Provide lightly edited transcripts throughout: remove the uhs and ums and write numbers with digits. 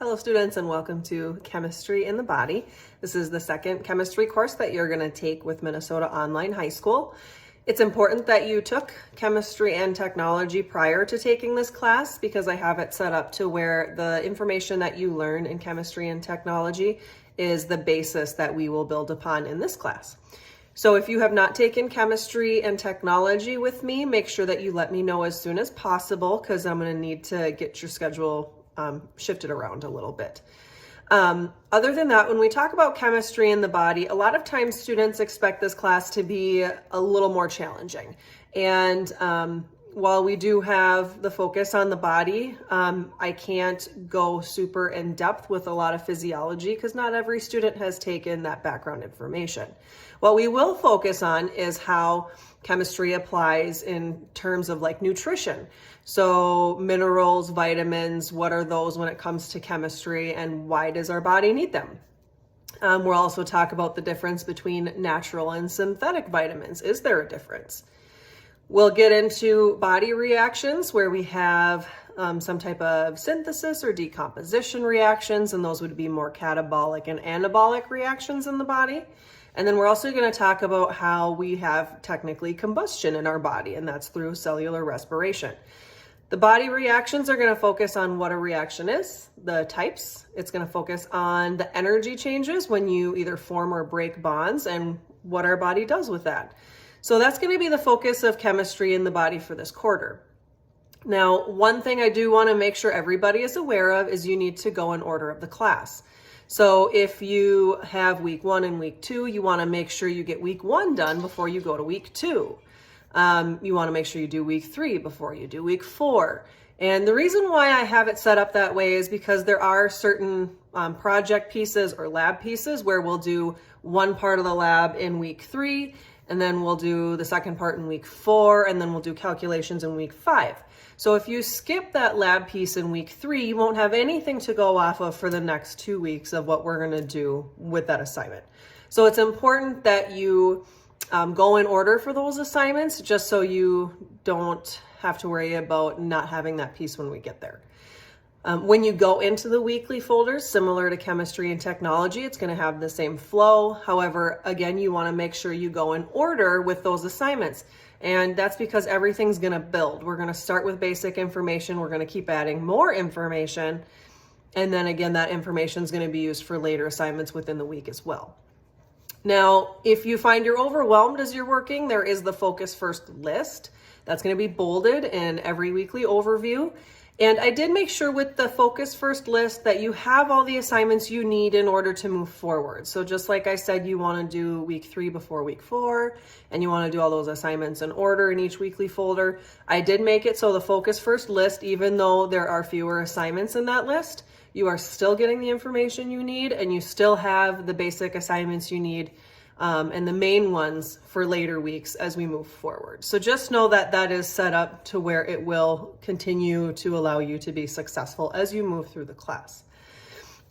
Hello students, and welcome to Chemistry in the Body. This is the second chemistry course that you're going to take with Minnesota Online High School. It's important that you took chemistry and technology prior to taking this class because I have it set up to where the information that you learn in chemistry and technology is the basis that we will build upon in this class. So if you have not taken chemistry and technology with me, make sure that you let me know as soon as possible because I'm going to need to get your schedule shifted around a little bit. Other than that, when we talk about chemistry in the body, a lot of times students expect this class to be a little more challenging. And while we do have the focus on the body, I can't go super in depth with a lot of physiology because not every student has taken that background information. What we will focus on is how chemistry applies in terms of like nutrition. So minerals, vitamins, what are those when it comes to chemistry and why does our body need them? We'll also talk about the difference between natural and synthetic vitamins. Is there a difference? We'll get into body reactions where we have some type of synthesis or decomposition reactions, and those would be more catabolic and anabolic reactions in the body. And then we're also going to talk about how we have technically combustion in our body, and that's through cellular respiration. The body reactions are going to focus on what a reaction is, the types. It's going to focus on the energy changes when you either form or break bonds and what our body does with that. So that's going to be the focus of chemistry in the body for this quarter. Now, one thing I do want to make sure everybody is aware of is you need to go in order of the class. So if you have week 1 and week 2, you want to make sure you get week 1 done before you go to week 2. You want to make sure you do week 3 before you do week 4. And the reason why I have it set up that way is because there are certain project pieces or lab pieces where we'll do one part of the lab in week 3, and then we'll do the second part in week 4, and then we'll do calculations in week 5. So if you skip that lab piece in week 3, you won't have anything to go off of for the next 2 weeks of what we're going to do with that assignment. So it's important that you go in order for those assignments just so you don't have to worry about not having that piece when we get there. When you go into the weekly folders, similar to chemistry and technology, it's going to have the same flow. However, again, you want to make sure you go in order with those assignments. And that's because everything's going to build. We're going to start with basic information. We're going to keep adding more information. And then again, that information is going to be used for later assignments within the week as well. Now, if you find you're overwhelmed as you're working, there is the Focus First list. That's going to be bolded in every weekly overview. And I did make sure with the Focus First list that you have all the assignments you need in order to move forward. So just like I said, you want to do week 3 before week 4, and you want to do all those assignments in order in each weekly folder. I did make it so the Focus First list, even though there are fewer assignments in that list, you are still getting the information you need, and you still have the basic assignments you need and the main ones for later weeks as we move forward. So just know that that is set up to where it will continue to allow you to be successful as you move through the class.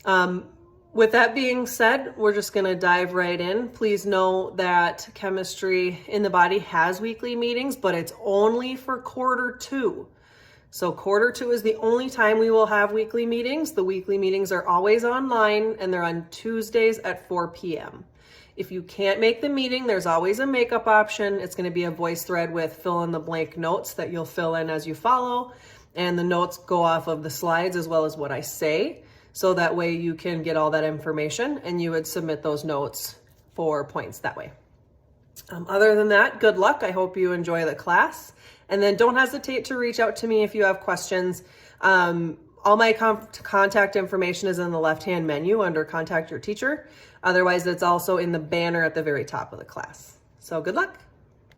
With that being said, we're just going to dive right in. Please know that Chemistry in the Body has weekly meetings, but it's only for quarter 2. So quarter 2 is the only time we will have weekly meetings. The weekly meetings are always online, and they're on Tuesdays at 4 p.m. If you can't make the meeting, there's always a makeup option. It's going to be a voice thread with fill in the blank notes that you'll fill in as you follow. And the notes go off of the slides as well as what I say. So that way you can get all that information and you would submit those notes for points that way. Other than that, good luck. I hope you enjoy the class. And then don't hesitate to reach out to me if you have questions. All my contact information is in the left-hand menu under Contact Your Teacher. Otherwise, it's also in the banner at the very top of the class. So good luck.